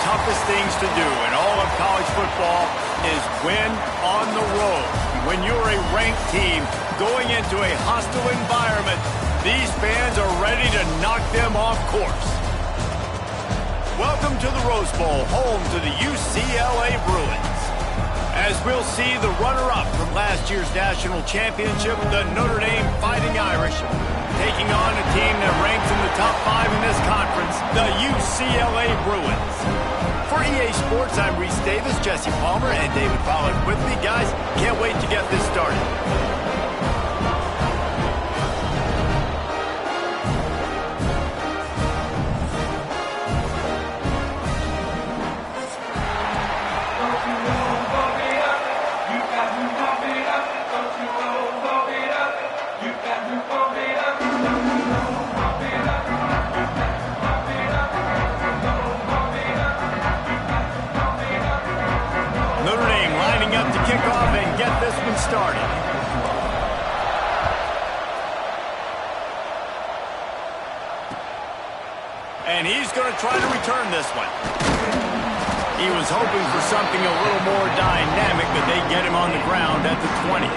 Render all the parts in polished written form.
toughest things to do in all of college football is win on the road. When you're a ranked team going into a hostile environment, these fans are ready to knock them off course. Welcome to the Rose Bowl, home to the UCLA Bruins. As we'll see the runner-up from last year's national championship, the Notre Dame Fighting Irish, taking on a team that ranks in the top 5 in this conference, the UCLA Bruins. For EA Sports, I'm Reese Davis, Jesse Palmer, and David Pollack with me. Guys, can't wait to get this started. Started. And he's going to try to return this one. He was hoping for something a little more dynamic, but they get him on the ground at the 20.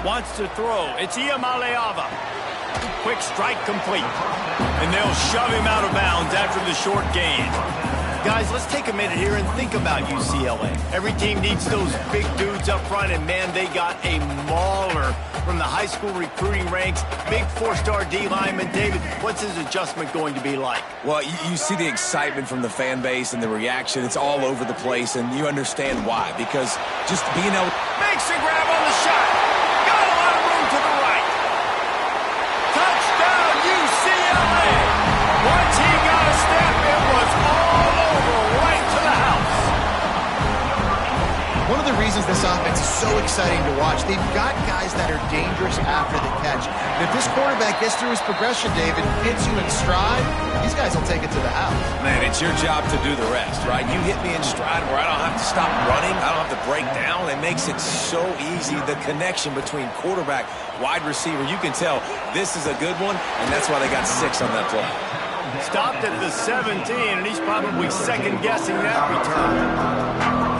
Wants to throw. It's Iamaleava. Quick strike complete. And they'll shove him out of bounds after the short gain. Guys, let's take a minute here and think about UCLA. Every team needs those big dudes up front, and man, they got a mauler from the high school recruiting ranks. Big 4-star D lineman. David, what's his adjustment going to be like? Well, you see the excitement from the fan base and the reaction. It's all over the place, and you understand why. Because just being able... Makes a grab on the shot. To the right. Touchdown, UCLA. Once he got a step, it was all over, right to the house. One of the reasons this offense is so exciting to watch, they've got guys that are dangerous after the catch. And if this quarterback gets through his progression, David, hits you in stride, these guys will take it to the house. Man, it's your job to do the rest, right? You hit me in stride where I don't have to stop running. I don't have to break down. It makes it so easy. The connection between quarterback, wide receiver, you can tell this is a good one, and that's why they got 6 on that play. Stopped at the 17, and he's probably second-guessing that return.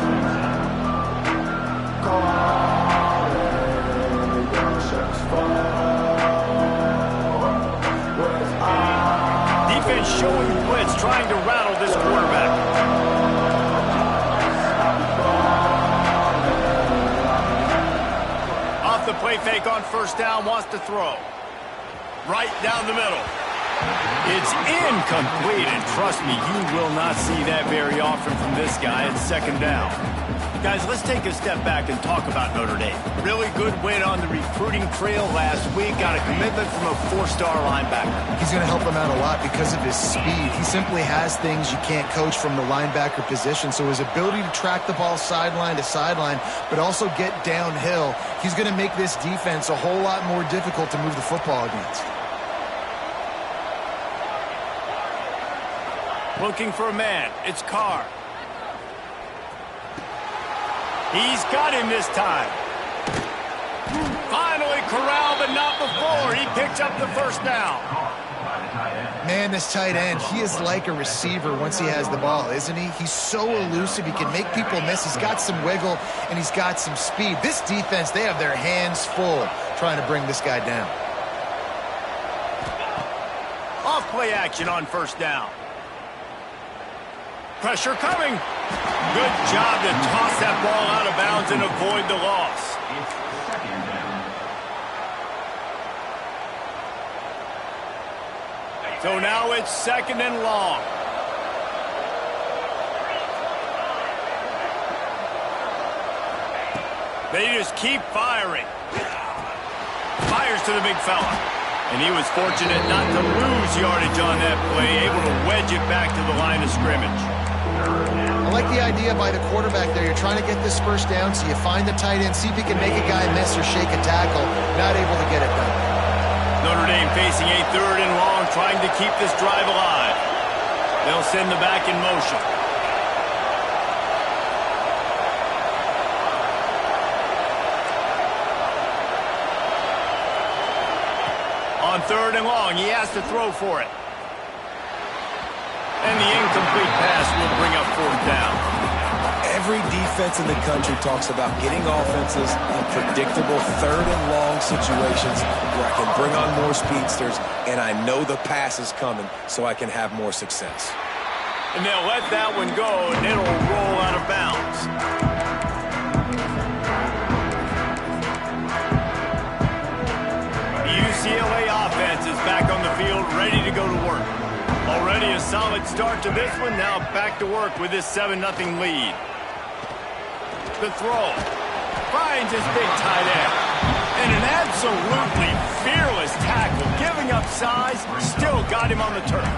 Defense showing blitz, trying to rattle this quarterback. Off the play fake on first down, wants to throw. Right down the middle. It's incomplete, and trust me, you will not see that very often from this guy at second down. Guys, let's take a step back and talk about Notre Dame. Really good win on the recruiting trail last week. Got a commitment from a 4-star linebacker. He's going to help them out a lot because of his speed. He simply has things you can't coach from the linebacker position. So his ability to track the ball sideline to sideline, but also get downhill, he's going to make this defense a whole lot more difficult to move the football against. Looking for a man. It's Carr. He's got him this time. Finally corralled, but not before. He picks up the first down. Man, this tight end, he is like a receiver once he has the ball, isn't he? He's so elusive. He can make people miss. He's got some wiggle, and he's got some speed. This defense, they have their hands full trying to bring this guy down. Off play action on first down. Pressure coming. Good job to toss that ball out of bounds and avoid the loss. So now it's second and long. They just keep firing. Fires to the big fella. And he was fortunate not to lose yardage on that play, able to wedge it back to the line of scrimmage. I like the idea by the quarterback there. You're trying to get this first down, so you find the tight end, see if he can make a guy miss or shake a tackle. Not able to get it done. Notre Dame facing a 3rd and long, trying to keep this drive alive. They'll send the back in motion. On 3rd and long, he has to throw for it. And the incomplete pass will bring up 4th down. Every defense in the country talks about getting offenses in predictable 3rd and long situations where I can bring on more speedsters and I know the pass is coming so I can have more success. And they'll let that one go, and it'll roll out of bounds. The UCLA offense is back on the field, ready to go to work. Already a solid start to this one. Now back to work with this 7-0 lead. The throw. Finds his big tight end. And an absolutely fearless tackle. Giving up size, still got him on the turf.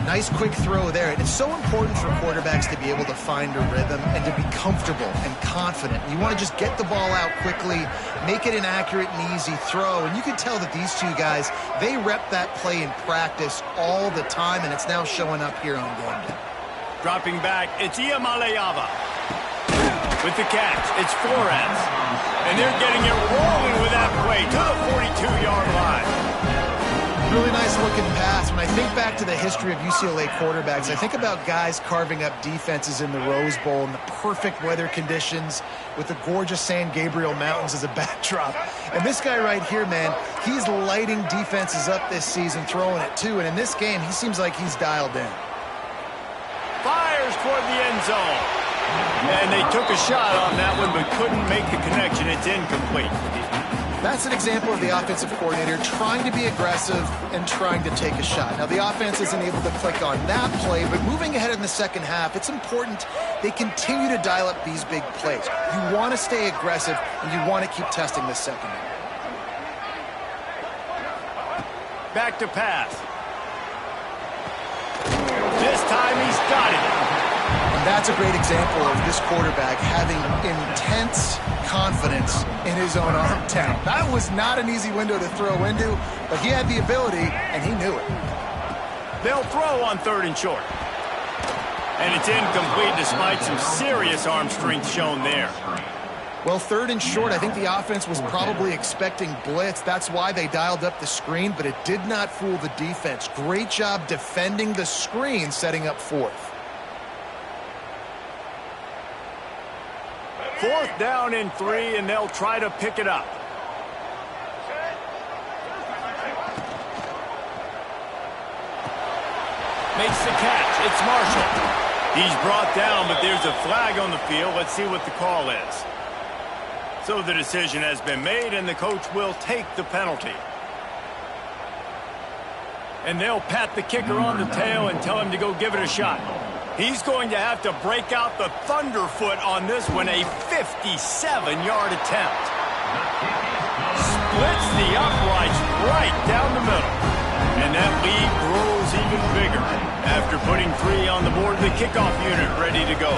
Nice quick throw there. And it's so important for quarterbacks to be able to find a rhythm and to be comfortable and confident. You want to just get the ball out quickly, make it an accurate and easy throw. And you can tell that these two guys, they rep that play in practice all the time, and it's now showing up here on game day. Dropping back, it's Iamaleava. With the catch, it's Flores. And they're getting it rolling with that play to the 42-yard line. Really nice looking pass. When I think back to the history of UCLA quarterbacks, I think about guys carving up defenses in the Rose Bowl in the perfect weather conditions with the gorgeous San Gabriel Mountains as a backdrop. And this guy right here, man, he's lighting defenses up this season, throwing it too. And in this game, he seems like he's dialed in. Fires toward the end zone. And they took a shot on that one, but couldn't make the connection. It's incomplete. That's an example of the offensive coordinator trying to be aggressive and trying to take a shot. Now, the offense isn't able to click on that play, but moving ahead in the second half, it's important they continue to dial up these big plays. You want to stay aggressive, and you want to keep testing the secondary. Back to pass. This time he's got it. And that's a great example of this quarterback having intense confidence in his own arm talent. That was not an easy window to throw into, but he had the ability, and he knew it. They'll throw on 3rd and short. And it's incomplete despite some serious arm strength shown there. Well, 3rd and short, I think the offense was probably expecting blitz. That's why they dialed up the screen, but it did not fool the defense. Great job defending the screen, setting up 4th. 4th down and 3, and they'll try to pick it up. Makes the catch. It's Marshall. He's brought down, but there's a flag on the field. Let's see what the call is. So the decision has been made, and the coach will take the penalty. And they'll pat the kicker on the tail and tell him to go give it a shot. He's going to have to break out the thunderfoot on this one, a 57-yard attempt. Splits the uprights right down the middle. And that lead grows even bigger after putting 3 on the board. The kickoff unit ready to go.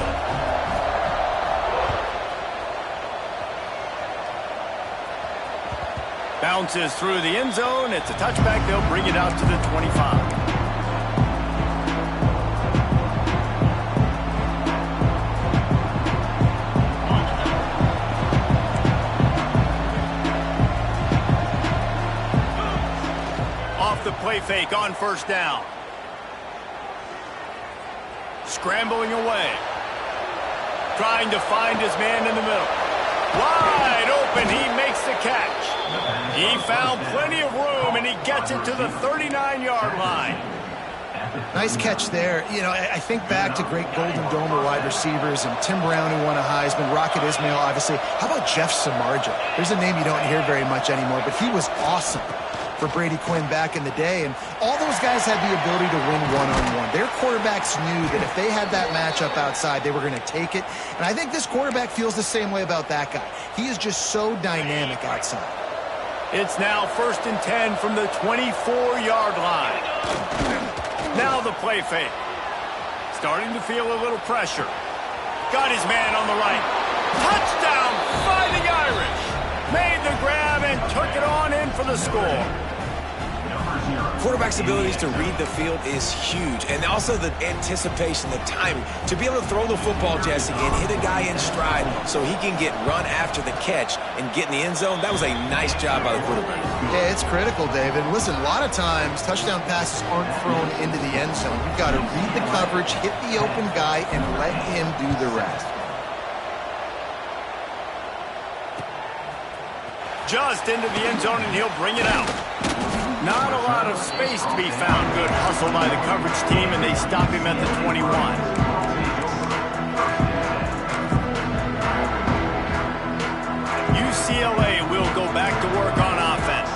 Bounces through the end zone. It's a touchback. They'll bring it out to the 25. The play fake on 1st down. Scrambling away. Trying to find his man in the middle. Wide open, he makes the catch. He found plenty of room, and he gets it to the 39-yard line. Nice catch there. You know, I think back to great Golden Dome wide receivers and Tim Brown, who won a Heisman, Rocket Ismail, obviously. How about Jeff Samardzija? There's a name you don't hear very much anymore, but he was awesome for Brady Quinn back in the day, and all those guys had the ability to win one-on-one. Their quarterbacks knew that if they had that matchup outside, they were going to take it, and I think this quarterback feels the same way about that guy. He is just so dynamic outside. It's now 1st and 10 from the 24-yard line. Now the play fake. Starting to feel a little pressure. Got his man on the right. Touchdown, Fighting Irish. Made the grab and took it on in for the score. Quarterback's abilities to read the field is huge, and also the anticipation, the timing. To be able to throw the football, Jesse, and hit a guy in stride so he can get run after the catch and get in the end zone, that was a nice job by the quarterback. Yeah, it's critical, David. Listen, a lot of times touchdown passes aren't thrown into the end zone. You've got to read the coverage, hit the open guy, and let him do the rest. Just into the end zone, and he'll bring it out. Not a lot of space to be found. Good hustle by the coverage team, and they stop him at the 21. UCLA will go back to work on offense.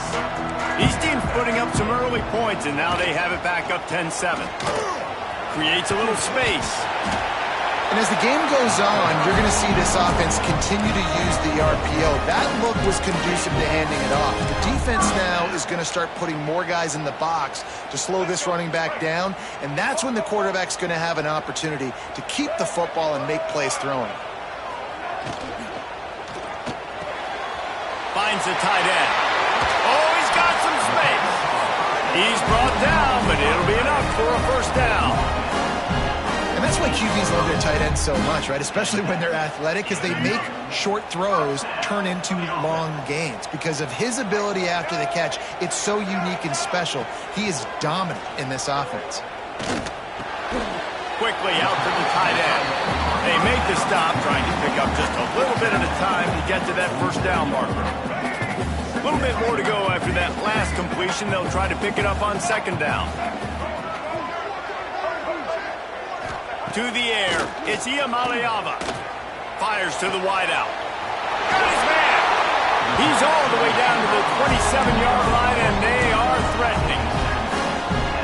These teams putting up some early points, and now they have it back up 10-7. Creates a little space. And as the game goes on, you're going to see this offense continue to use the RPO. That look was conducive to handing it off. The defense now is going to start putting more guys in the box to slow this running back down, and that's when the quarterback's going to have an opportunity to keep the football and make plays throwing. Finds the tight end. Oh, he's got some space. He's brought down, but it'll be enough for a first down. And that's why QBs love their tight ends so much, right? Especially when they're athletic, because they make short throws turn into long gains. Because of his ability after the catch, it's so unique and special. He is dominant in this offense. Quickly out to the tight end. They make the stop, trying to pick up just a little bit at a time to get to that first down marker. A little bit more to go after that last completion. They'll try to pick it up on second down. To the air, it's Iamaleava. Fires to the wideout. Got his man. He's all the way down to the 27-yard line, and they are threatening.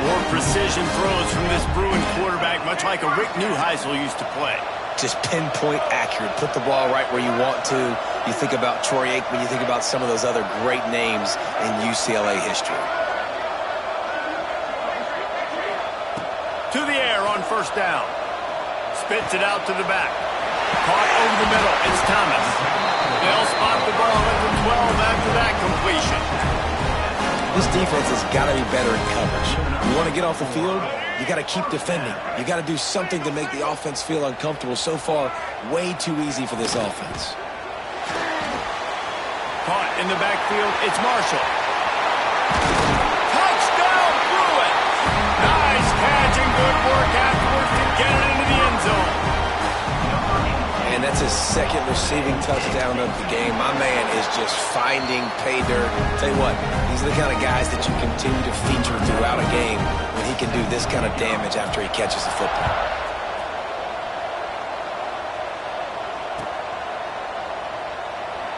More precision throws from this Bruin quarterback, much like a Rick Neuheisel used to play. Just pinpoint accurate. Put the ball right where you want to. You think about Troy Aikman, you think about some of those other great names in UCLA history. To the air on first down. Spits it out to the back. Caught over the middle. It's Thomas. They'll spot the ball at the 12 after that completion. This defense has got to be better in coverage. You want to get off the field, you got to keep defending. You got to do something to make the offense feel uncomfortable. So far, way too easy for this offense. Caught in the backfield. It's Marshall. Touchdown, Bruin! Nice catch and good work afterwards to get it into the end zone. And that's his second receiving touchdown of the game. My man is just finding pay dirt. Tell you what, these are the kind of guys that you continue to feature throughout a game when he can do this kind of damage after he catches the football.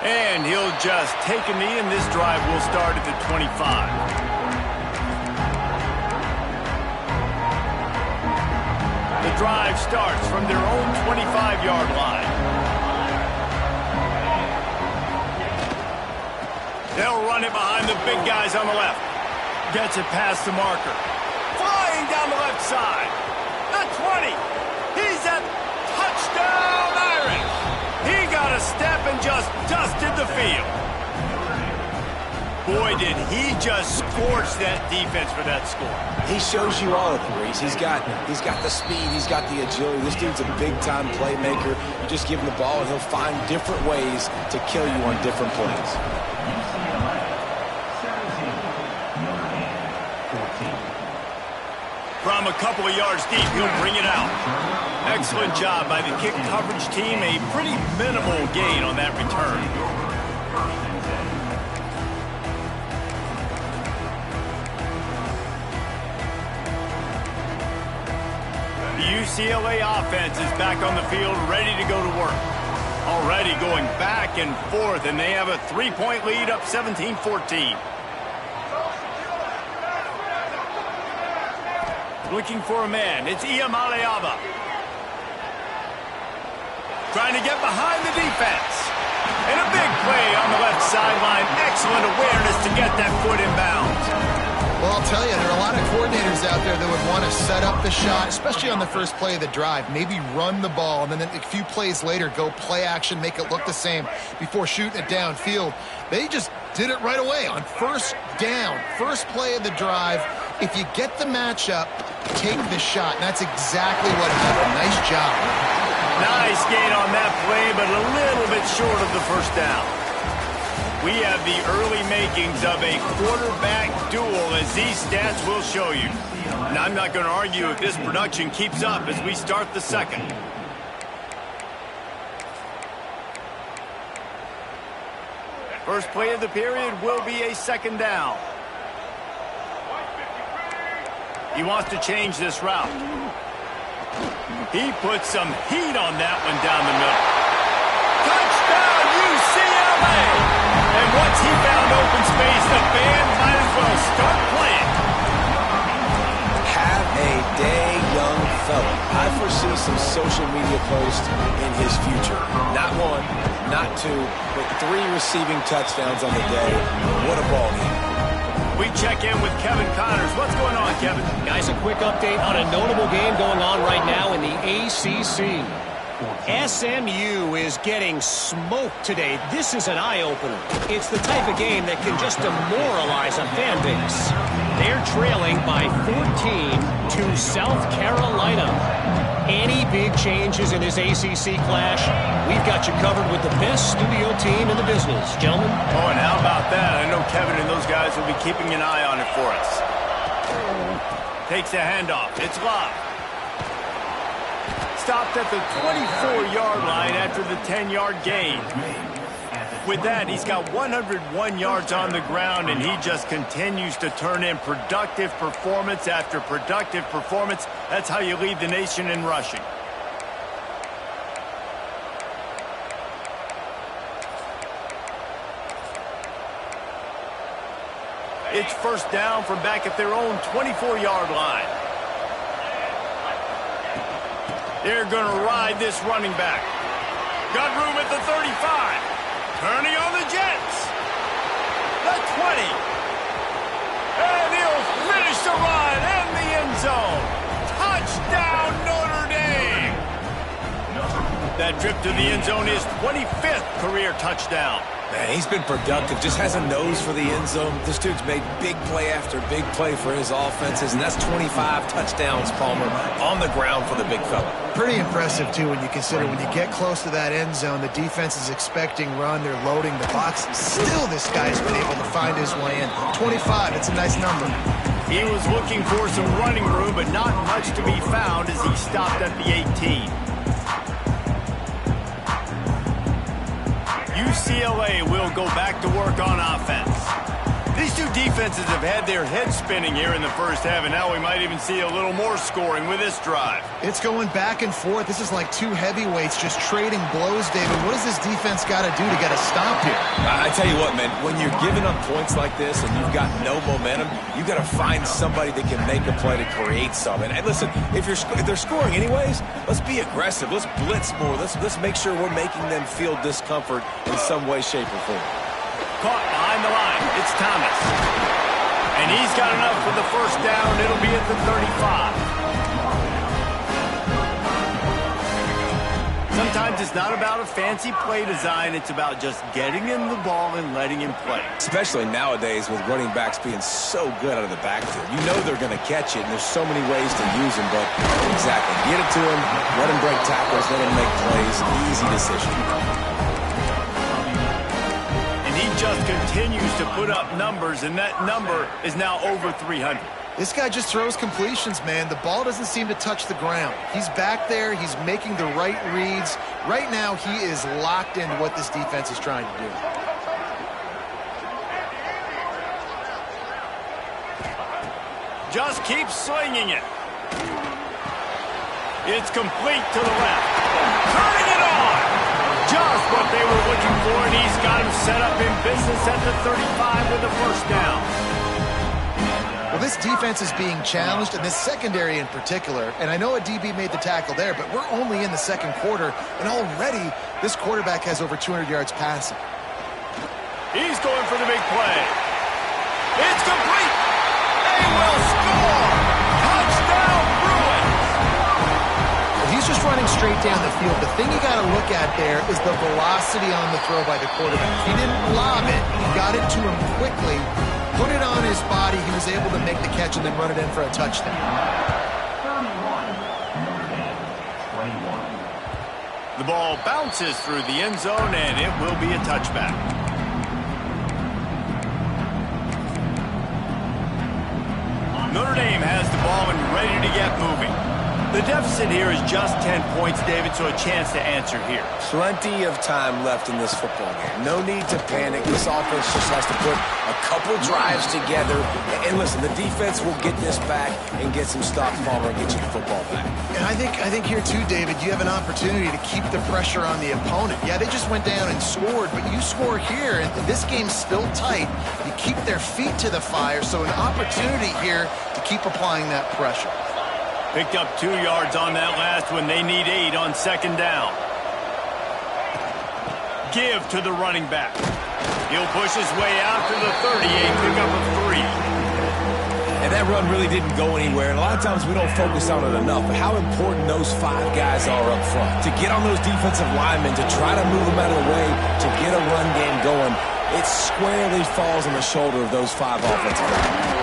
And he'll just take a knee, and this drive will start at the 25. The drive starts from their own 25-yard line. They'll run it behind the big guys on the left. Gets it past the marker. Flying down the left side. The 20. He's at touchdown Irish. He got a step and just dusted the field. Boy, did he just scorch that defense for that score. He shows you all of it, Reese. He's got the speed, he's got the agility. This dude's a big-time playmaker. You just give him the ball, and he'll find different ways to kill you on different plays. From a couple of yards deep, he'll bring it out. Excellent job by the kick coverage team. A pretty minimal gain on that return. The UCLA offense is back on the field, ready to go to work. Already going back and forth, and they have a 3-point lead up 17-14. Looking for a man. It's Iamaleava. Trying to get behind the defense. And a big play on the left sideline. Excellent awareness to get that foot in bounds. Well, I'll tell you, they're lot of coordinators out there that would want to set up the shot, especially on the first play of the drive, maybe run the ball, and then a few plays later go play action, make it look the same before shooting it downfield. They just did it right away on first down, first play of the drive. If you get the matchup, take the shot. And that's exactly what happened. Nice job. Nice gain on that play, but a little bit short of the first down. We have the early makings of a quarterback duel, as these stats will show you. And I'm not going to argue if this production keeps up as we start the second. First play of the period will be a second down. He wants to change this route. He put some heat on that one down the middle. Touchdown, UCLA! And once he found open space, the band might as well start playing. Have a day, young fella. I foresee some social media posts in his future. Not one, not two, but 3 receiving touchdowns on the day. What a ball game. We check in with Kevin Connors. What's going on, Kevin? Guys, a quick update on a notable game going on right now in the ACC. SMU is getting smoked today. This is an eye-opener. It's the type of game that can just demoralize a fan base. They're trailing by 14 to South Carolina. Any big changes in this ACC clash, we've got you covered with the best studio team in the business, gentlemen. Oh, and how about that? I know Kevin and those guys will be keeping an eye on it for us. Takes the handoff. It's Love. Stopped at the 24-yard line after the 10-yard gain. With that, he's got 101 yards on the ground, and he just continues to turn in productive performance after productive performance. That's how you lead the nation in rushing. It's first down from back at their own 24-yard line. They're going to ride this running back. Got room at the 35. Turning on the Jets. The 20. And he'll finish the run in the end zone. Touchdown, Notre Dame. That trip to the end zone is 25th career touchdown. Man, he's been productive, just has a nose for the end zone. This dude's made big play after big play for his offenses, and that's 25 touchdowns, Palmer, on the ground for the big fella. Pretty impressive, too, when you consider when you get close to that end zone, the defense is expecting run, they're loading the box. Still, this guy's been able to find his way in. 25, it's a nice number. He was looking for some running room, but not much to be found as he stopped at the 18. UCLA will go back to work on offense. These two defenses have had their heads spinning here in the first half, and now we might even see a little more scoring with this drive. It's going back and forth. This is like two heavyweights just trading blows, David. What does this defense got to do to get a stop here? I tell you what, man, when you're giving up points like this and you've got no momentum, you've got to find somebody that can make a play to create something. And listen, if they're scoring anyways, let's be aggressive. Let's blitz more. Let's make sure we're making them feel discomfort in some way, shape, or form. Caught behind the line. It's Thomas. And he's got enough for the first down. It'll be at the 35. Sometimes it's not about a fancy play design. It's about just getting him the ball and letting him play. Especially nowadays with running backs being so good out of the backfield. You know they're going to catch it, and there's so many ways to use them. But exactly, get it to him, let him break tackles, let him make plays. Easy decision. Just continues to put up numbers, and that number is now over 300. This guy just throws completions, man. The ball doesn't seem to touch the ground. He's back there. He's making the right reads. Right now, he is locked into what this defense is trying to do. Just keep slinging it. It's complete to the left. Turning it on. Just what they were looking for, and he's got him set up in business at the 35 with the first down. Well, this defense is being challenged, and this secondary in particular, and I know a DB made the tackle there, but we're only in the second quarter, and already this quarterback has over 200 yards passing. He's going for the big play. It's complete. They will score. straight down the field. The thing you got to look at there is the velocity on the throw by the quarterback. He didn't lob it. He got it to him quickly, put it on his body. He was able to make the catch and then run it in for a touchdown. The ball bounces through the end zone, and it will be a touchback. Notre Dame has the ball and ready to get moving. The deficit here is just 10 points, David, so a chance to answer here. Plenty of time left in this football game. No need to panic. This offense just has to put a couple drives together. And listen, the defense will get this back and get some stops, Palmer, and get you the football back. And I think here too, David, you have an opportunity to keep the pressure on the opponent. Yeah, they just went down and scored, but you score here, and this game's still tight. You keep their feet to the fire, so an opportunity here to keep applying that pressure. Picked up 2 yards on that last one. They need 8 on second down. Give to the running back. He'll push his way out to the 38, pick up a 3. And that run really didn't go anywhere. And a lot of times we don't focus on it enough. But how important those 5 guys are up front. To get on those defensive linemen, to try to move them out of the way, to get a run game going, it squarely falls on the shoulder of those 5 offensive linemen.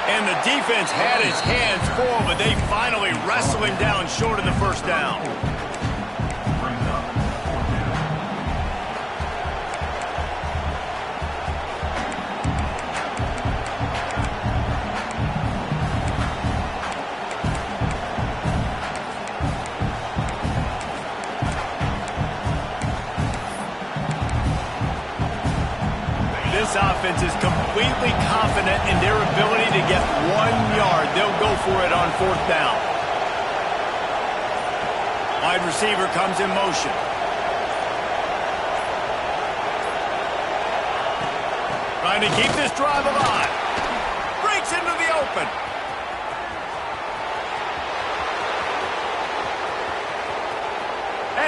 And the defense had his hands full, but they finally wrestle him down short of the first down. This offense is completely confident in their ability to get 1 yard. They'll go for it on fourth down. Wide receiver comes in motion. Trying to keep this drive alive. Breaks into the open.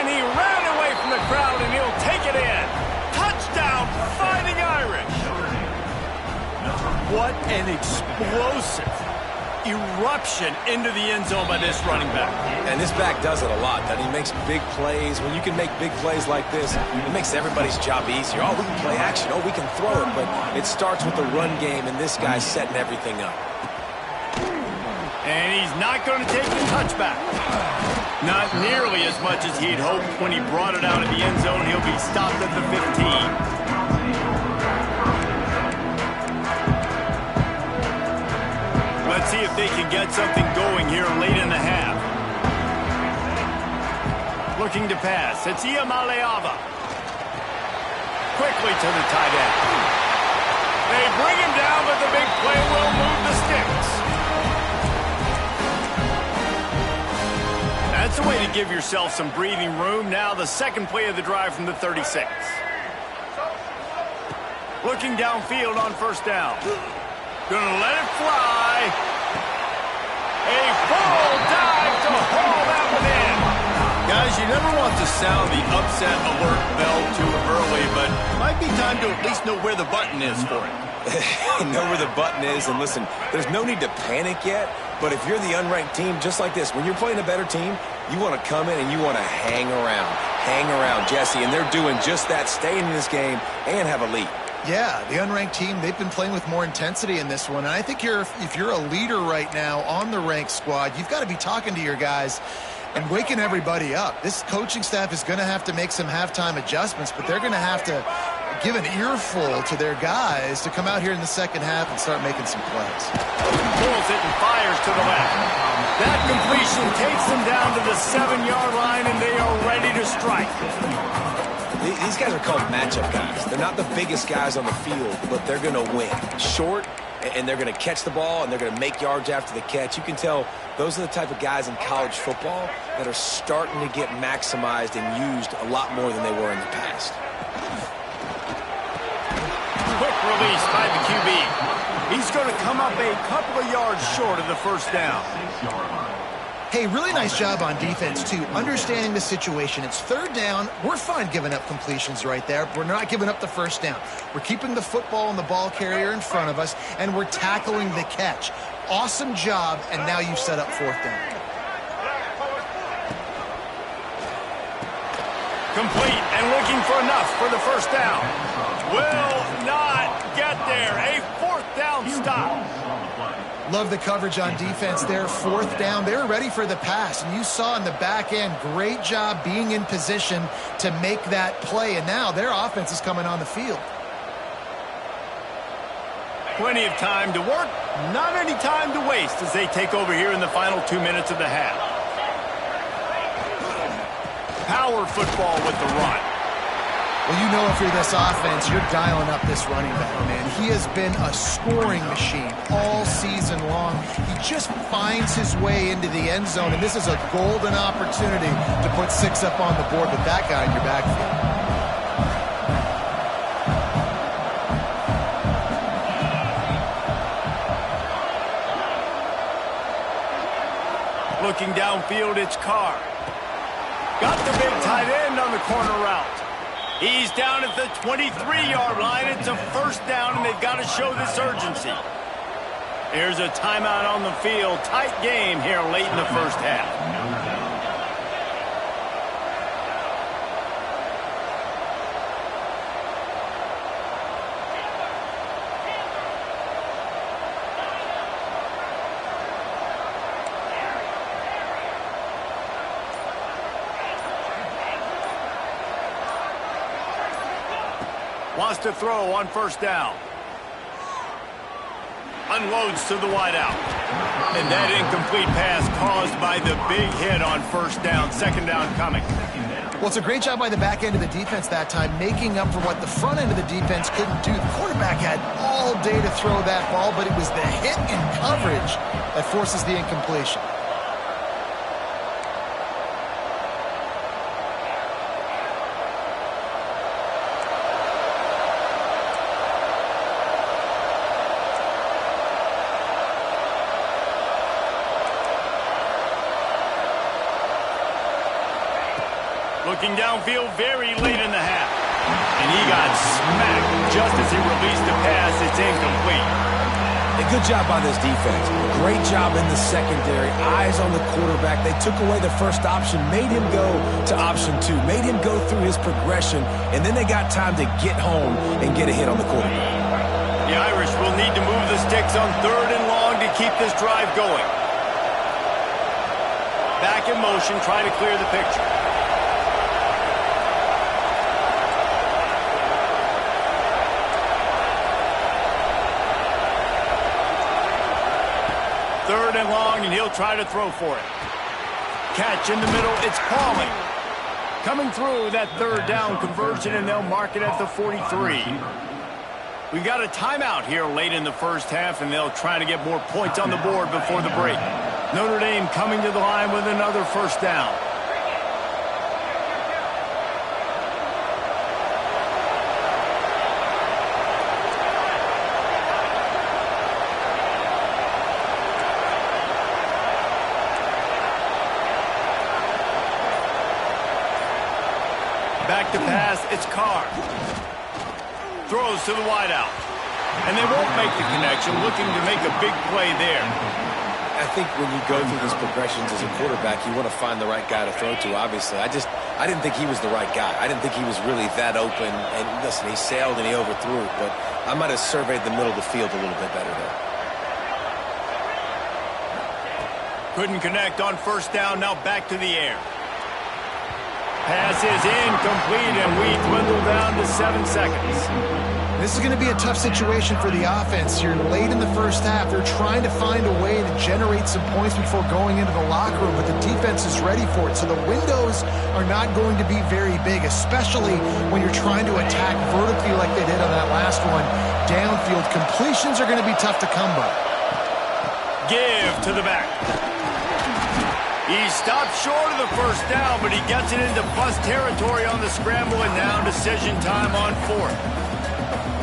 And he ran away from the crowd, and he'll take it in. Touchdown, Fighting Irish. What an explosive eruption into the end zone by this running back. And this back does it a lot. That he makes big plays. When you can make big plays like this, it makes everybody's job easier. Oh, we can play action. Oh, we can throw it. But it starts with the run game, and this guy's setting everything up. And he's not going to take the touchback. Not nearly as much as he'd hoped when he brought it out of the end zone. He'll be stopped at the 15. Let's see if they can get something going here late in the half. Looking to pass. It's Iamaleava. Quickly to the tight end. They bring him down, but the big play will move the sticks. That's a way to give yourself some breathing room. Now the second play of the drive from the 36. Looking downfield on first down. Gonna let it fly. A full dive to haul that one in. Guys, you never want to sound the upset alert bell too early, but it might be time to at least know where the button is for it. Know where the button is, and listen, there's no need to panic yet, but if you're the unranked team, just like this, when you're playing a better team, you want to come in and you want to hang around, Jesse, and they're doing just that, staying in this game and have a lead. Yeah, the unranked team, they've been playing with more intensity in this one, and I think if you're a leader right now on the ranked squad, you've got to be talking to your guys and waking everybody up. This coaching staff is going to have to make some halftime adjustments, but they're going to have to give an earful to their guys to come out here in the second half and start making some plays. Pulls it and fires to the left. That completion takes them down to the 7-yard line, and they are ready to strike. These guys are called matchup guys. They're not the biggest guys on the field, but they're going to win. Short, and they're going to catch the ball, and they're going to make yards after the catch. You can tell those are the type of guys in college football that are starting to get maximized and used a lot more than they were in the past. Quick release by the QB. He's going to come up a couple of yards short of the first down. Hey, really nice job on defense, too, understanding the situation. It's third down. We're fine giving up completions right there. We're not giving up the first down. We're keeping the football and the ball carrier in front of us, and we're tackling the catch. Awesome job, and now you've set up fourth down. Complete and looking for enough for the first down. Will not get there. A fourth down stop. Love the coverage on defense there. Fourth down. They were ready for the pass. And you saw in the back end, great job being in position to make that play. And now their offense is coming on the field. Plenty of time to work. Not any time to waste as they take over here in the final 2 minutes of the half. Power football with the run. Well, you know if you're this offense, you're dialing up this running back, man. He has been a scoring machine all season long. He just finds his way into the end zone, and this is a golden opportunity to put 6 up on the board with that guy in your backfield. Looking downfield, it's Carr. Got the big tight end on the corner route. He's down at the 23-yard line. It's a first down, and they've got to show this urgency. Here's a timeout on the field. Tight game here late in the first half. Wants to throw on first down. Unloads to the wideout. And that incomplete pass caused by the big hit on first down. Second down coming. Well, it's a great job by the back end of the defense that time, making up for what the front end of the defense couldn't do. The quarterback had all day to throw that ball, but it was the hit in coverage that forces the incompletion. Looking downfield very late in the half. And he got smacked just as he released the pass. It's incomplete. A good job by this defense. Great job in the secondary. Eyes on the quarterback. They took away the first option, made him go to option 2, made him go through his progression, and then they got time to get home and get a hit on the quarterback. The Irish will need to move the sticks on 3rd and long to keep this drive going. Back in motion, try to clear the picture. Third and long, and he'll try to throw for it. Catch in the middle, it's Pauling. Coming through that 3rd down conversion, and they'll mark it at the 43. We've got a timeout here late in the first half, and they'll try to get more points on the board before the break. Notre Dame coming to the line with another first down. Back to pass, it's Carr. Throws to the wideout. And they won't make the connection, looking to make a big play there. I think when you go through these progressions as a quarterback, you want to find the right guy to throw to, obviously. I didn't think he was the right guy. I didn't think he was really that open. And listen, he sailed and he overthrew it, but I might have surveyed the middle of the field a little bit better there. Couldn't connect on first down, now back to the air. Pass is incomplete, and we dwindle down to 7 seconds. This is going to be a tough situation for the offense here. Late in the first half, they're trying to find a way to generate some points before going into the locker room, but the defense is ready for it. So the windows are not going to be very big, especially when you're trying to attack vertically like they did on that last one. Downfield completions are going to be tough to come by. Give to the back. He stopped short of the first down, but he gets it into plus territory on the scramble, and now decision time on 4th.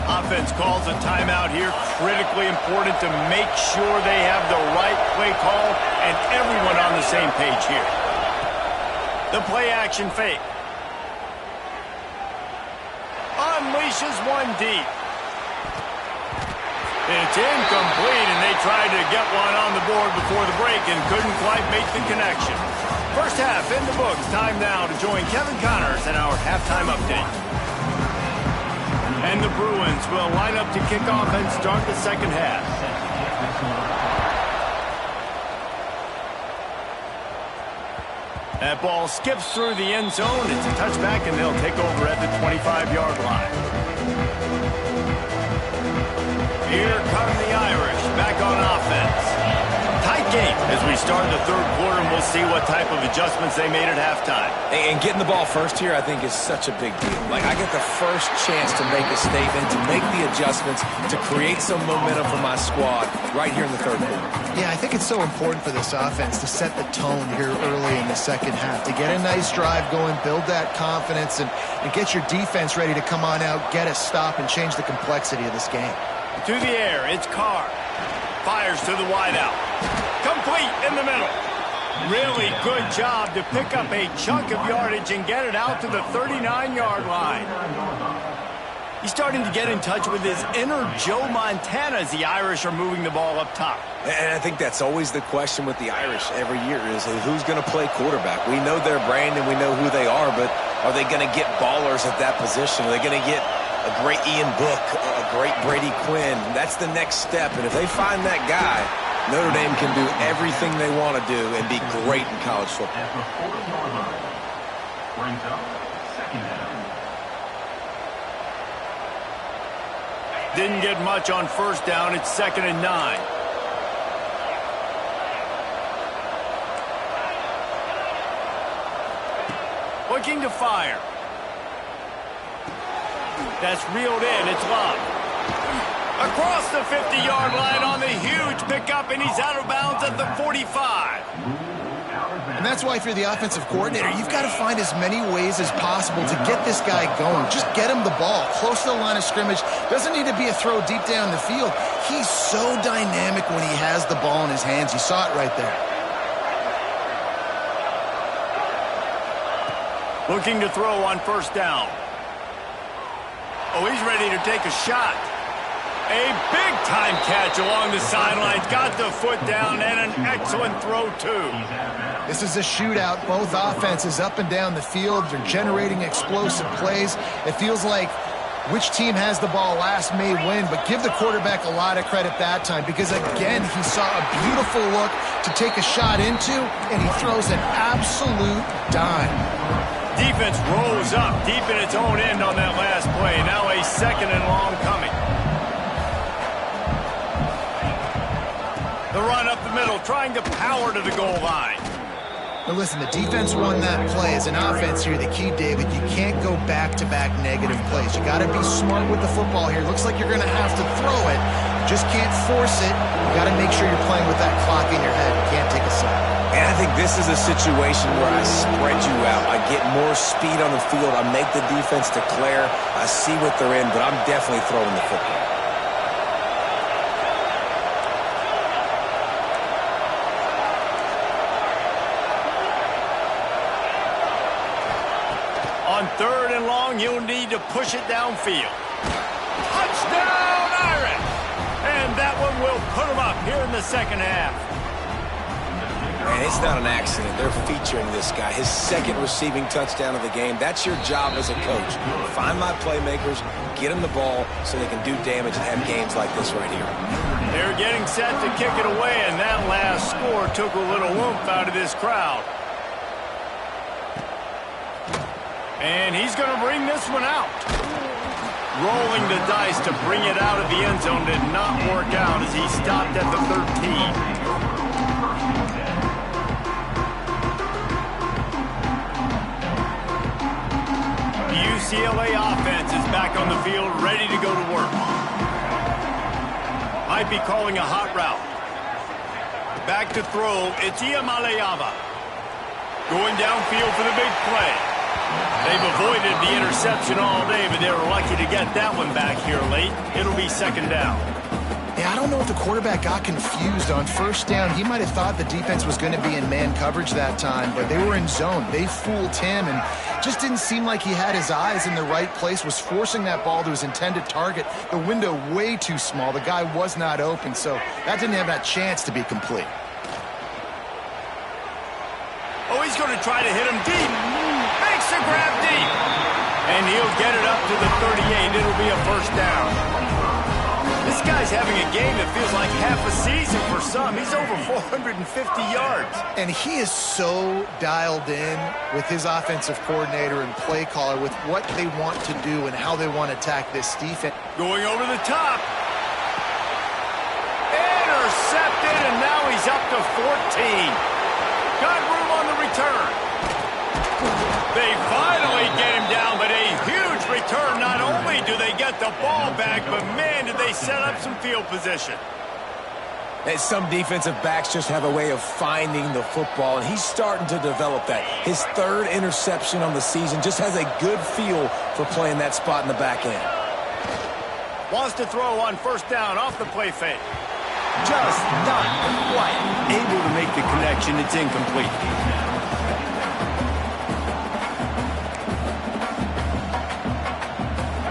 Offense calls a timeout here. Critically important to make sure they have the right play call and everyone on the same page here. The play action fake. Unleashes one deep. It's incomplete, and they tried to get one on the board before the break and couldn't quite make the connection. First half in the books. Time now to join Kevin Connors in our halftime update. And the Bruins will line up to kick off and start the second half. That ball skips through the end zone. It's a touchback, and they'll take over at the 25-yard line. Here come the Irish, back on offense. Tight game as we start the third quarter, and we'll see what type of adjustments they made at halftime. And getting the ball first here, I think, is such a big deal. Like, I get the first chance to make a statement, to make the adjustments, to create some momentum for my squad right here in the third quarter. Yeah, I think it's so important for this offense to set the tone here early in the second half, to get a nice drive going, build that confidence, and get your defense ready to come on out, get a stop, and change the complexity of this game. To the air, it's Carr. Fires to the wideout. Complete in the middle. Really good job to pick up a chunk of yardage and get it out to the 39-yard line. He's starting to get in touch with his inner Joe Montana as the Irish are moving the ball up top. And I think that's always the question with the Irish every year is who's going to play quarterback. We know their brand and we know who they are, but are they going to get ballers at that position? Are they going to get a great Ian Book, a great Brady Quinn? That's the next step. And if they find that guy, Notre Dame can do everything they want to do and be great in college football. Brings up second down. Didn't get much on first down. It's 2nd and 9. Looking to fire. That's reeled in. It's Love. Across the 50-yard line on the huge pickup, and he's out of bounds at the 45. And that's why if you're the offensive coordinator, you've got to find as many ways as possible to get this guy going. Just get him the ball close to the line of scrimmage. Doesn't need to be a throw deep down the field. He's so dynamic when he has the ball in his hands. You saw it right there. Looking to throw on first down. Oh, he's ready to take a shot. A big-time catch along the sidelines. Got the foot down, and an excellent throw, too. This is a shootout. Both offenses up and down the field. They're generating explosive plays. It feels like which team has the ball last may win, but give the quarterback a lot of credit that time because, again, he saw a beautiful look to take a shot into, and he throws an absolute dime. Defense rose up deep in its own end on that last play. Now a 2nd and long coming. The run up the middle, trying to power to the goal line. Now listen, the defense won that play. As an offense here, the key, David, you can't go back-to-back negative plays. You got to be smart with the football here. Looks like you're going to have to throw it. Just can't force it. You got to make sure you're playing with that clock in your head. You can't take a sack. And I think this is a situation where I spread you out. I get more speed on the field. I make the defense declare. I see what they're in, but I'm definitely throwing the football. On 3rd and long, you'll need to push it downfield. Touchdown, Irish! And that one will put them up here in the second half. And it's not an accident. They're featuring this guy. His 2nd receiving touchdown of the game. That's your job as a coach. Find my playmakers, get them the ball so they can do damage and have games like this right here. They're getting set to kick it away, and that last score took a little oomph out of this crowd. And he's going to bring this one out. Rolling the dice to bring it out of the end zone did not work out as he stopped at the 13. UCLA offense is back on the field, ready to go to work. Might be calling a hot route. Back to throw, it's Iamaleava. Going downfield for the big play. They've avoided the interception all day, but they were lucky to get that one back here late. It'll be 2nd down. Yeah, I don't know if the quarterback got confused on first down. He might have thought the defense was going to be in man coverage that time, but they were in zone. They fooled him and just didn't seem like he had his eyes in the right place, was forcing that ball to his intended target. The window way too small. The guy was not open, so that didn't have that chance to be complete. Oh, he's going to try to hit him deep. Makes the grab deep. And he'll get it up to the 38. It'll be a first down. This guy's having a game that feels like half a season for some. He's over 450 yards. And he is so dialed in with his offensive coordinator and play caller with what they want to do and how they want to attack this defense. Going over the top. Intercepted, and now he's up to 14. Got room on the return. They finally get him down, but a huge return. Not only do they get the ball back, but man, did they set up some field position. And some defensive backs just have a way of finding the football, and he's starting to develop that. His third interception on the season, just has a good feel for playing that spot in the back end. Wants to throw on first down off the play fake. Just not quite able to make the connection. It's incomplete.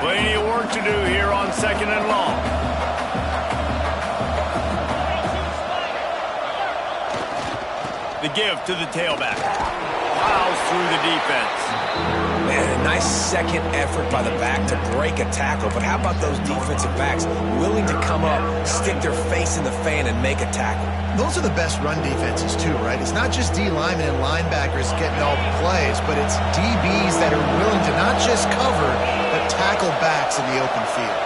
Plenty of work to do here on second and long. The give to the tailback. Plows through the defense. Man, a nice second effort by the back to break a tackle. But how about those defensive backs willing to come up, stick their face in the fan, and make a tackle? Those are the best run defenses, too, right? It's not just D linemen and linebackers getting all the plays, but it's DBs that are willing to not just cover, but tackle backs in the open field.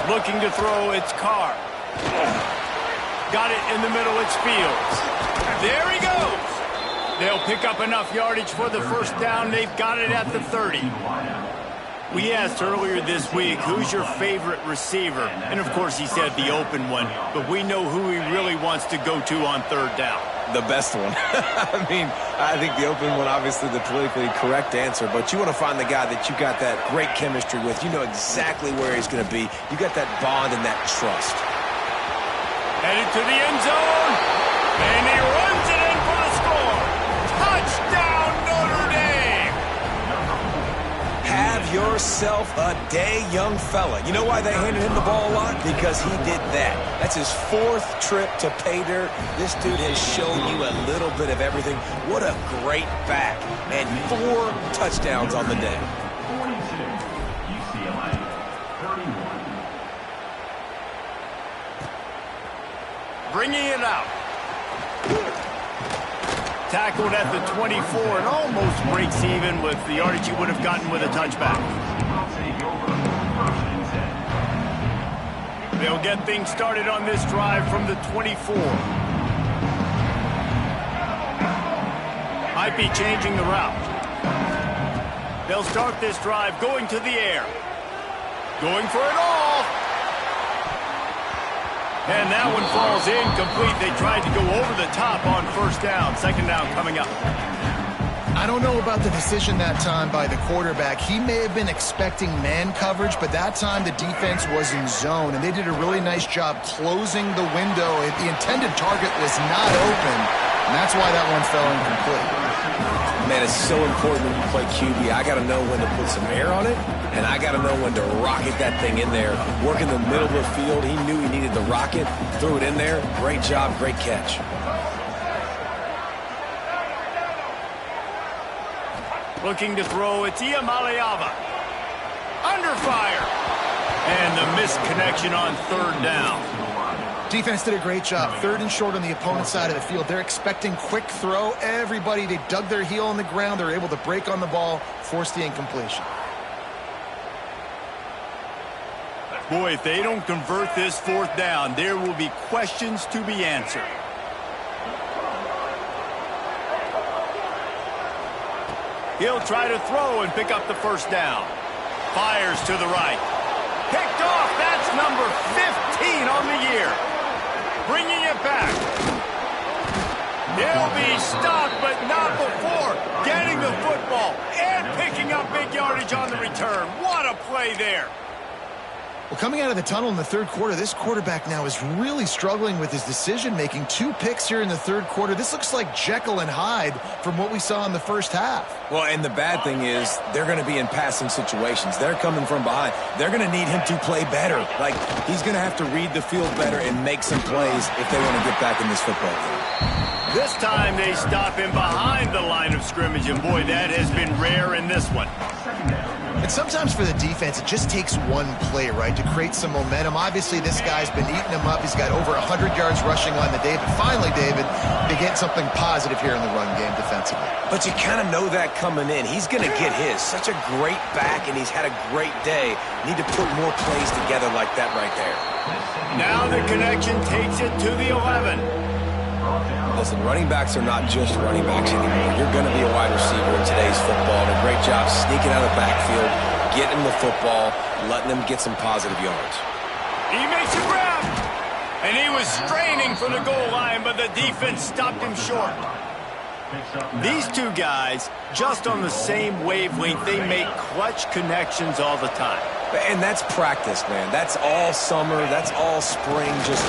Looking to throw, it's Carr. Got it in the middle, it's Fields. There he goes. They'll pick up enough yardage for the first down. They've got it at the 30. We asked earlier this week, who's your favorite receiver? And, of course, he said the open one. But we know who he really wants to go to on third down. The best one. I mean, I think the open one, obviously the politically correct answer, but you want to find the guy that you got that great chemistry with. You know exactly where he's going to be. You got that bond and that trust. Headed to the end zone, and he runs it in for the score. Touchdown, Notre Dame! Have yourself a day, young fella. You know why they handed him the ball a lot? Because he did that. That's his fourth trip to pay dirt. This dude has shown you a little bit of everything. What a great back. And 4 touchdowns on the day. 42, UCLA, 31. Bringing it out. Tackled at the 24 and almost breaks even with the yardage he would have gotten with a touchback. They'll get things started on this drive from the 24. Might be changing the route. They'll start this drive going to the air. Going for it all. And that one falls incomplete. They tried to go over the top on first down. Second down coming up. I don't know about the decision that time by the quarterback. He may have been expecting man coverage, but that time the defense was in zone, and they did a really nice job closing the window. The intended target was not open, and that's why that one fell incomplete. Man, it's so important when you play QB. I got to know when to put some air on it, and I got to know when to rocket that thing in there. Work in the middle of the field. He knew he needed the rocket, threw it in there. Great job, great catch. Looking to throw, it's Iamaleava. Under fire. And the missed connection on third down. Defense did a great job. Third and short on the opponent's side of the field. They're expecting quick throw. Everybody, they dug their heel on the ground. They're able to break on the ball, force the incompletion. Boy, if they don't convert this fourth down, there will be questions to be answered. He'll try to throw and pick up the first down. Fires to the right. Picked off. That's number 15 on the year. bringing it back. He'll be stopped, but not before getting the football and picking up big yardage on the return. What a play there. Well, coming out of the tunnel in the third quarter, this quarterback now is really struggling with his decision-making. 2 picks here in the third quarter. This looks like Jekyll and Hyde from what we saw in the first half. Well, and the bad thing is they're going to be in passing situations. They're coming from behind. They're going to need him to play better. Like, he's going to have to read the field better and make some plays if they want to get back in this football game. This time they stop him behind the line of scrimmage, and boy, that has been rare in this one. And sometimes for the defense, it just takes one play, right, to create some momentum. Obviously, this guy's been eating him up. He's got over 100 yards rushing on the day. But finally, David, they get something positive here in the run game defensively. But you kind of know that coming in. He's going to get his. Such a great back, and he's had a great day. Need to put more plays together like that right there. Now the connection takes it to the 11. Listen, running backs are not just running backs anymore. You're going to be a wide receiver in today's football. And a great job sneaking out of the backfield, getting the football, letting them get some positive yards. He makes a grab. And he was straining for the goal line, but the defense stopped him short. These two guys, just on the same wavelength, they make clutch connections all the time. And that's practice, man. That's all summer. That's all spring. Just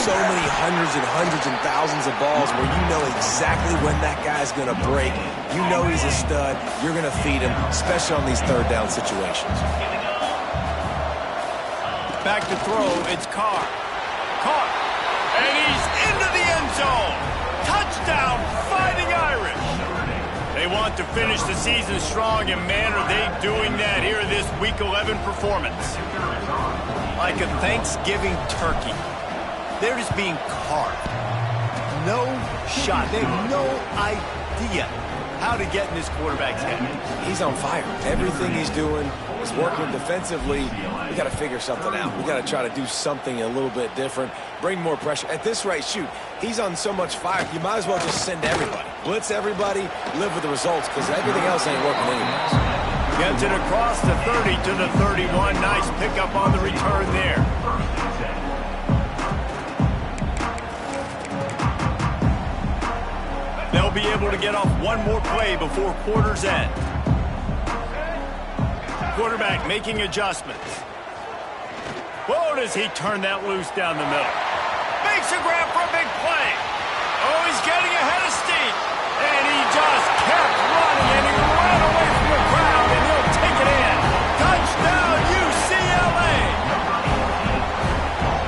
so many hundreds and thousands of balls where you know exactly when that guy's going to break. You know he's a stud. You're going to feed him, especially on these third down situations. Back to throw. It's Carr. Caught. And he's into the end zone. Touchdown, Fighting Irish. They want to finish the season strong, and man, are they doing that here in this Week 11 performance. Like a Thanksgiving turkey. They're just being carved. No shot. They have no idea how to get in this quarterback's head. He's on fire. Everything he's doing is working defensively. We got to figure something out. We got to try to do something a little bit different. Bring more pressure. At this rate, shoot, he's on so much fire, you might as well just send everybody. Blitz everybody, live with the results, because everything else ain't working anyways. Gets it across the 30 to the 31. Nice pickup on the return there. They'll be able to get off one more play before quarter's end. Quarterback making adjustments. Whoa, does he turn that loose down the middle. Makes a grab for a big play. Oh, he's getting ahead of steam. And he just kept running, and he ran away from the crowd, and he'll take it in. Touchdown, UCLA.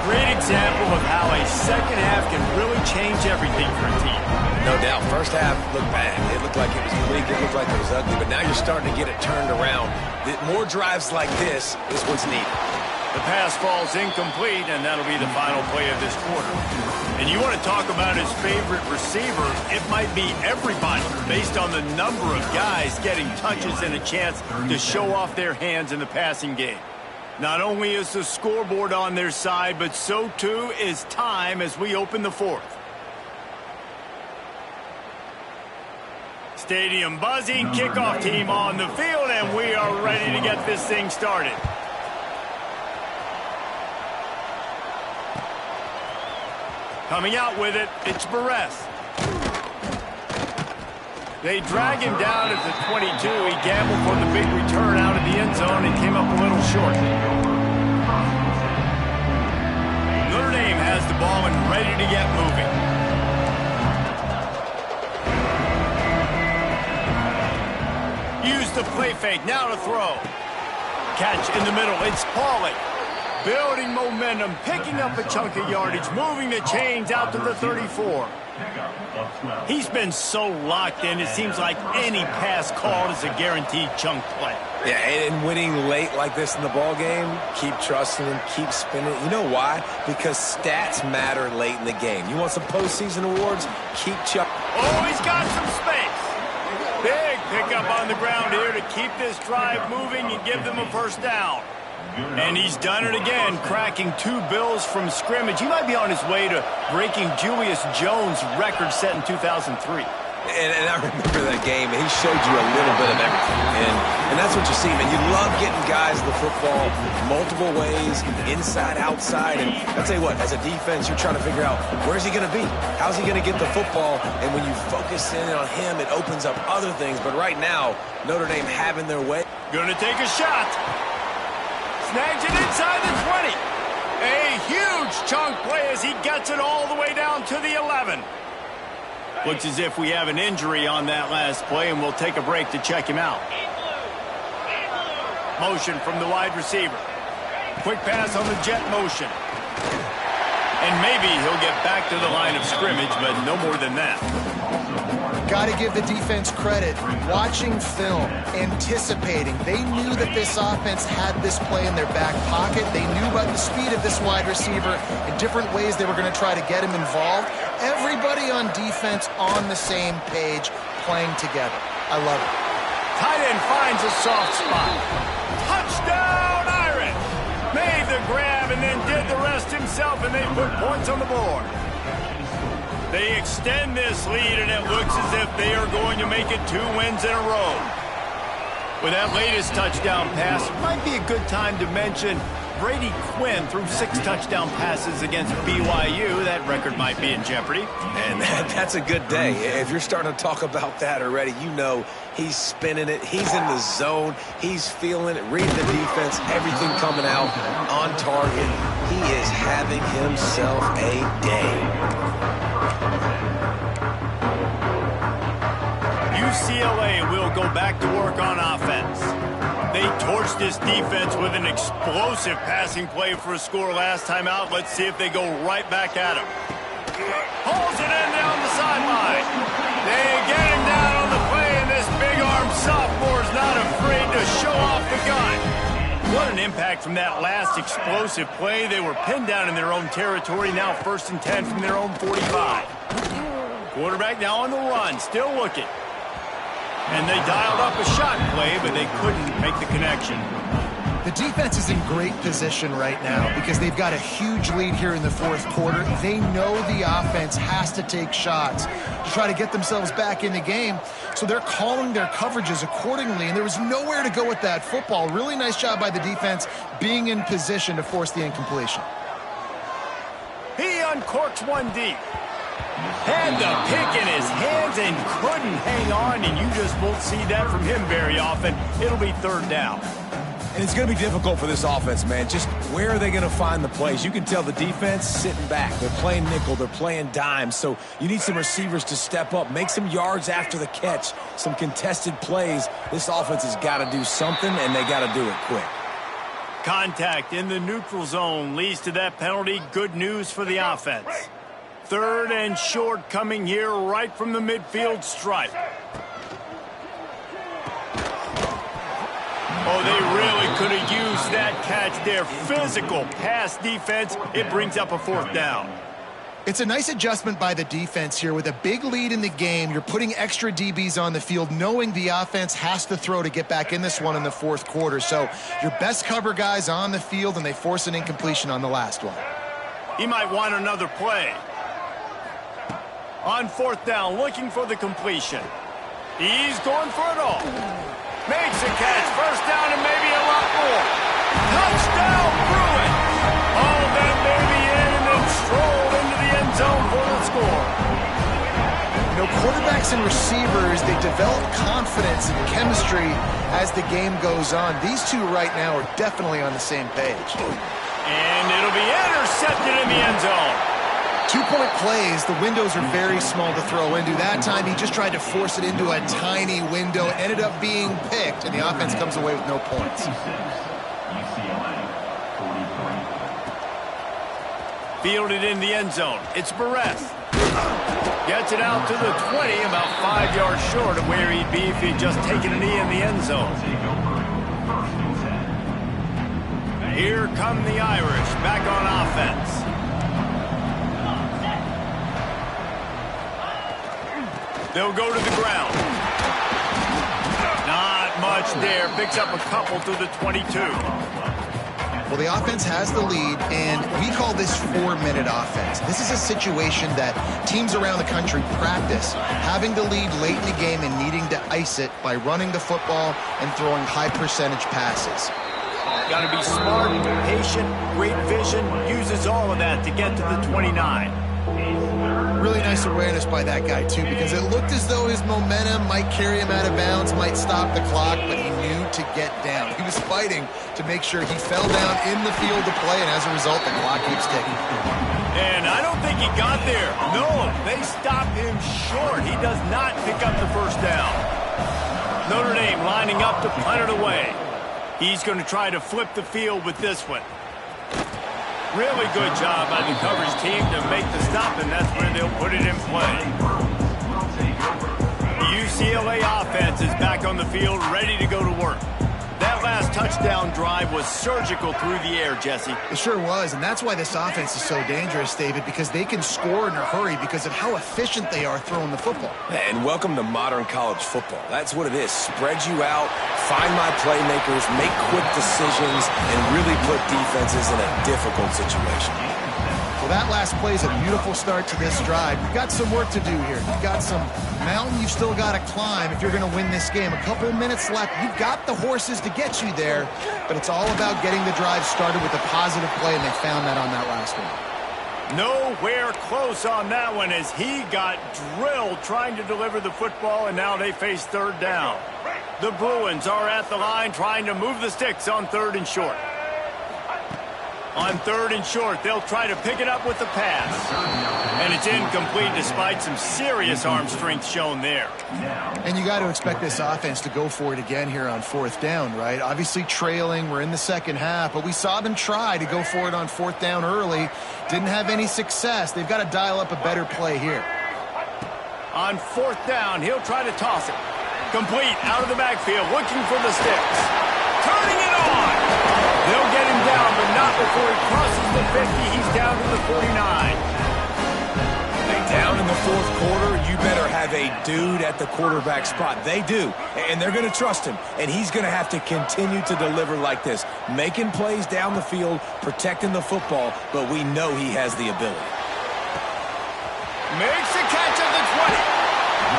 Great example of how a second half can really change everything for a team. No doubt. First half looked bad. It looked like it was bleak. It looked like it was ugly. But now you're starting to get it turned around. More drives like this is what's needed. The pass falls incomplete, and that'll be the final play of this quarter. And you want to talk about his favorite receiver, it might be everybody based on the number of guys getting touches and a chance to show off their hands in the passing game. Not only is the scoreboard on their side, but so too is time as we open the fourth. Stadium buzzing, kickoff team on the field, and we are ready to get this thing started. Coming out with it, it's Barres. They drag him down at the 22. He gambled for the big return out of the end zone and came up a little short. Notre Dame has the ball and ready to get moving. Use the play fake, now to throw. Catch in the middle, it's Pauly. Building momentum, picking up a chunk of yardage, moving the chains out to the 34. He's been so locked in, it seems like any pass called is a guaranteed chunk play. Yeah, and winning late like this in the ball game, keep trusting him, keep spinning. You know why? Because stats matter late in the game. You want some postseason awards? Keep chucking. Oh, he's got some space. Big pickup on the ground here to keep this drive moving and give them a first down. And he's done it again, cracking 2 Bills from scrimmage. He might be on his way to breaking Julius Jones' record set in 2003. And I remember that game, and he showed you a little bit of everything. And that's what you see, man. You love getting guys the football multiple ways, inside, outside. And I'll tell you what, as a defense, you're trying to figure out, where's he going to be? How's he going to get the football? And when you focus in on him, it opens up other things. But right now, Notre Dame having their way. Going to take a shot. Snags it inside the 20. A huge chunk play as he gets it all the way down to the 11. Looks as if we have an injury on that last play, and we'll take a break to check him out. Motion from the wide receiver. Quick pass on the jet motion. And maybe he'll get back to the line of scrimmage, but no more than that. Got to give the defense credit. Watching film, anticipating. They knew that this offense had this play in their back pocket. They knew about the speed of this wide receiver and different ways they were going to try to get him involved. Everybody on defense on the same page, playing together. I love it. Tight end finds a soft spot. Touchdown, Irish! Made the grab and then did the rest himself, and they put points on the board. They extend this lead, and it looks as if they are going to make it 2 wins in a row. With that latest touchdown pass, might be a good time to mention Brady Quinn threw 6 touchdown passes against BYU. That record might be in jeopardy. And that's a good day. If you're starting to talk about that already, you know he's spinning it. He's in the zone. He's feeling it, reading the defense, everything coming out on target. He is having himself a day. UCLA will go back to work on offense. They torched this defense with an explosive passing play for a score last time out. Let's see if they go right back at him. Pulls it in down the sideline. They get him down on the play, and this big-armed sophomore is not afraid to show off the gun. What an impact from that last explosive play. They were pinned down in their own territory, now 1st and 10 from their own 45. Quarterback now on the run, still looking. And they dialed up a shot play, but they couldn't make the connection. The defense is in great position right now because they've got a huge lead here in the 4th quarter. They know the offense has to take shots to try to get themselves back in the game, so they're calling their coverages accordingly, and there was nowhere to go with that football. Really nice job by the defense being in position to force the incompletion. He uncorks one deep. Had the pick in his hands and couldn't hang on, and you just won't see that from him very often. It'll be 3rd down. And it's going to be difficult for this offense, man. Just where are they going to find the plays? You can tell the defense sitting back. They're playing nickel. They're playing dime. So you need some receivers to step up, make some yards after the catch, some contested plays. This offense has got to do something, and they got to do it quick. Contact in the neutral zone leads to that penalty. Good news for the offense. 3rd and short coming here right from the midfield stripe. Oh, they really could have used that catch there. Physical pass defense. It brings up a 4th down. It's a nice adjustment by the defense here. With a big lead in the game, you're putting extra DBs on the field, knowing the offense has to throw to get back in this one in the 4th quarter. So your best cover guys on the field, and they force an incompletion on the last one. He might want another play. On 4th down, looking for the completion. He's going for it all. Makes a catch. 1st down and maybe a lot more. Touchdown, Bruin. All that baby in and then strolled into the end zone for the score. You know, quarterbacks and receivers, they develop confidence and chemistry as the game goes on. These two right now are definitely on the same page. And it'll be intercepted in the end zone. 2-point plays, the windows are very small to throw into. That time, he just tried to force it into a tiny window. It ended up being picked, and the offense comes away with no points. Fielded in the end zone. It's Barres. Gets it out to the 20, about 5 yards short of where he'd be if he'd just taken a knee in the end zone. Here come the Irish back on offense. They'll go to the ground. Not much there. Picks up a couple to the 22. Well, the offense has the lead, and we call this 4-minute offense. This is a situation that teams around the country practice, having the lead late in the game and needing to ice it by running the football and throwing high-percentage passes. Got to be smart, patient, great vision, uses all of that to get to the 29. Really nice awareness by that guy, too, because it looked as though his momentum might carry him out of bounds, might stop the clock, but he knew to get down. He was fighting to make sure he fell down in the field to play, and as a result, the clock keeps ticking. And I don't think he got there. No, they stopped him short. He does not pick up the first down. Notre Dame lining up to punt it away. He's going to try to flip the field with this one. Really good job by the coverage team to make the stop, and that's where they'll put it in play. The UCLA offense is back on the field, ready to go to work. That last touchdown drive was surgical through the air, Jesse. It sure was, and that's why this offense is so dangerous, David, because they can score in a hurry because of how efficient they are throwing the football. And welcome to modern college football. That's what it is. Spread you out, find my playmakers, make quick decisions, and really put defenses in a difficult situation. Well, that last play is a beautiful start to this drive. You've got some work to do here. You've got some mountain you've still got to climb if you're going to win this game. A couple minutes left. You've got the horses to get you there, but it's all about getting the drive started with a positive play, and they found that on that last one. Nowhere close on that one as he got drilled trying to deliver the football, and now they face third down. The Bruins are at the line trying to move the sticks on 3rd and short. On 3rd and short, they'll try to pick it up with the pass. And it's incomplete despite some serious arm strength shown there. And you got to expect this offense to go for it again here on 4th down, right? Obviously trailing, we're in the second half, but we saw them try to go for it on 4th down early. Didn't have any success. They've got to dial up a better play here. On 4th down, he'll try to toss it. Complete, out of the backfield, looking for the sticks. Turning it on! They'll get him down, but not before he crosses the 50. He's down to the 49. Down in the 4th quarter, you better have a dude at the quarterback spot. They do, and they're going to trust him, and he's going to have to continue to deliver like this, making plays down the field, protecting the football, but we know he has the ability. Makes a catch at the 20.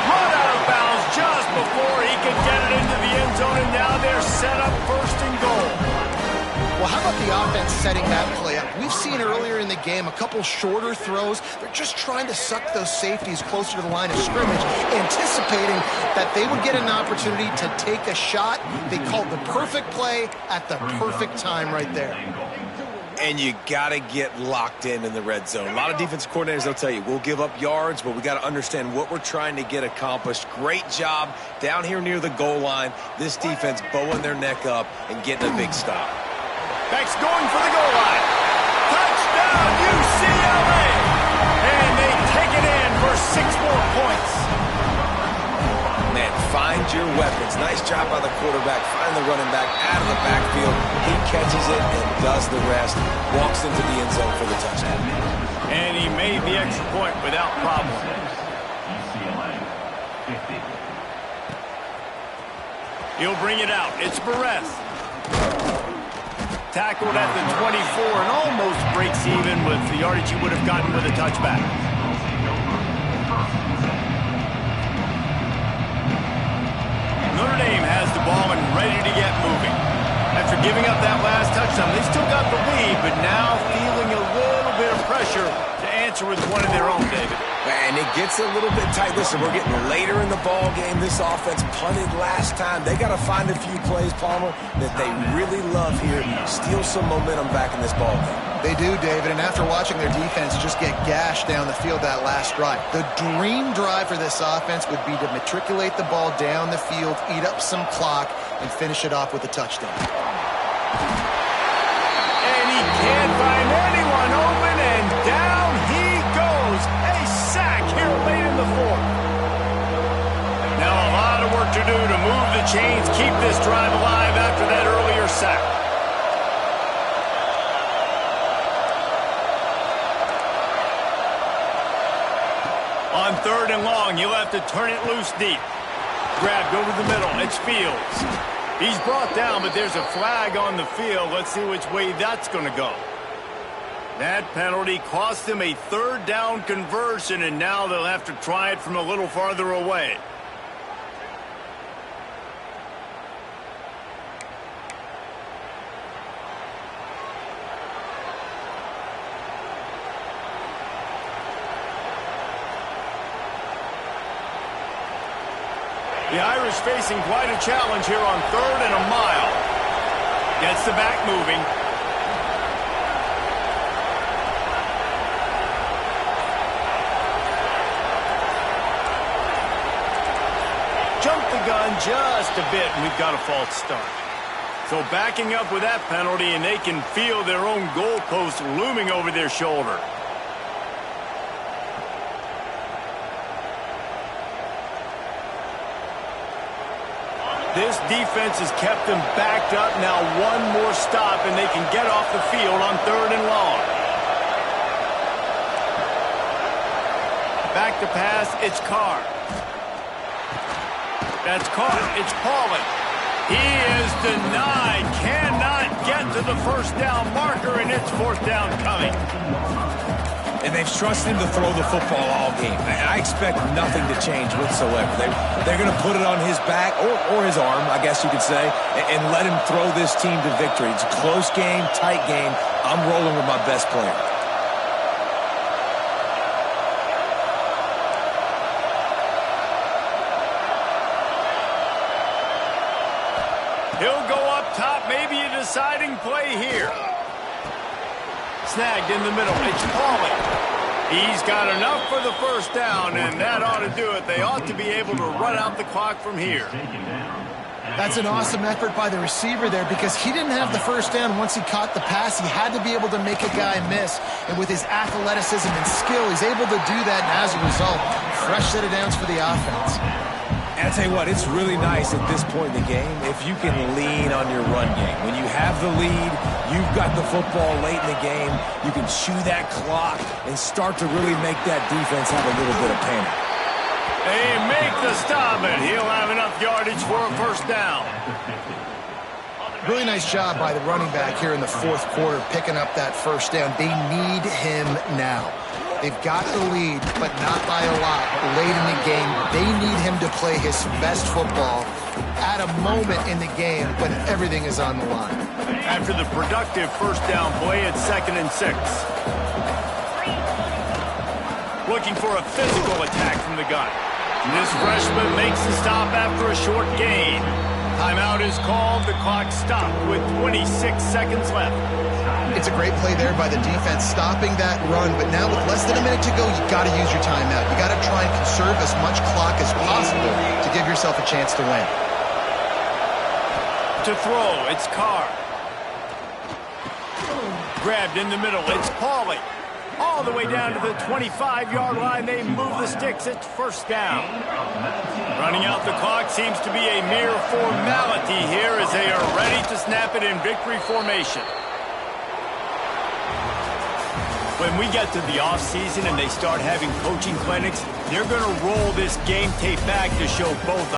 Run out of bounds just before he could get it into the end zone, and now they're set up 1st and goal. Well, how about the offense setting that play up? We've seen earlier in the game a couple shorter throws. They're just trying to suck those safeties closer to the line of scrimmage, anticipating that they would get an opportunity to take a shot. They called the perfect play at the perfect time right there. And you got to get locked in the red zone. A lot of defensive coordinators, they'll tell you, we'll give up yards, but we got to understand what we're trying to get accomplished. Great job down here near the goal line. This defense bowing their neck up and getting a big stop. Beck's going for the goal line. Touchdown, UCLA! And they take it in for 6 more points. Man, find your weapons. Nice job by the quarterback. Find the running back out of the backfield. He catches it and does the rest. Walks into the end zone for the touchdown. And he made the extra point without problem. UCLA 50. He'll bring it out. It's Barres. Tackled at the 24 and almost breaks even with the yardage he would have gotten with a touchback. Notre Dame has the ball and ready to get moving. After giving up that last touchdown, they still got the lead, but now feeling a little bit of pressure to answer with one of their own, David. And it gets a little bit tight. Listen, we're getting later in the ball game. This offense punted last time. They got to find a few plays, Palmer, that they really love here. Steal some momentum back in this ball game. They do, David, and after watching their defense just get gashed down the field that last drive, the dream drive for this offense would be to matriculate the ball down the field, eat up some clock, and finish it off with a touchdown. And he can't find anyone open, and down he goes. A sack here late in the 4th. Now a lot of work to do to move the chains, keep this drive alive after that earlier sack. On 3rd and long, you'll have to turn it loose deep. Grabbed over the middle. It's Fields. He's brought down, but there's a flag on the field. Let's see which way that's going to go. That penalty cost him a third down conversion, and now they'll have to try it from a little farther away. The Irish facing quite a challenge here on 3rd and a mile. Gets the back moving. Jumped the gun just a bit, and we've got a false start. So backing up with that penalty, and they can feel their own goalpost looming over their shoulder. This defense has kept them backed up. Now one more stop, and they can get off the field on 3rd and long. Back to pass, it's Carr. That's caught. It's Paulin. He is denied. Cannot get to the first down marker, and it's 4th down coming. And they've trusted him to throw the football all game. I expect nothing to change whatsoever. They're going to put it on his back, or his arm, I guess you could say, and let him throw this team to victory. It's a close game, tight game. I'm rolling with my best player. He'll go up top, maybe a deciding play here. Snagged in the middle. It's Pauly. He's got enough for the first down, and that ought to do it. They ought to be able to run out the clock from here. That's an awesome effort by the receiver there because he didn't have the first down once he caught the pass. He had to be able to make a guy miss, and with his athleticism and skill, he's able to do that, and as a result, fresh set of downs for the offense. And I'll tell you what, it's really nice at this point in the game if you can lean on your run game. When you have the lead, you've got the football late in the game, you can chew that clock and start to really make that defense have a little bit of panic. They make the stop, and he'll have enough yardage for a first down. Really nice job by the running back here in the fourth quarter, picking up that first down. They need him now. They've got the lead, but not by a lot. Late in the game, they need him to play his best football at a moment in the game when everything is on the line. After the productive first down play, it's 2nd and 6. Looking for a physical attack from the gun. This freshman makes the stop after a short gain. Timeout is called. The clock stopped with 26 seconds left. It's a great play there by the defense, stopping that run. But now with less than a minute to go, you got to use your timeout. You got to try and conserve as much clock as possible to give yourself a chance to win. To throw, it's Carr. Grabbed in the middle, it's Pauly. All the way down to the 25-yard line, they move the sticks. It's first down. Running out the clock seems to be a mere formality here as they are ready to snap it in victory formation. When we get to the offseason and they start having coaching clinics, they're going to roll this game tape back to show both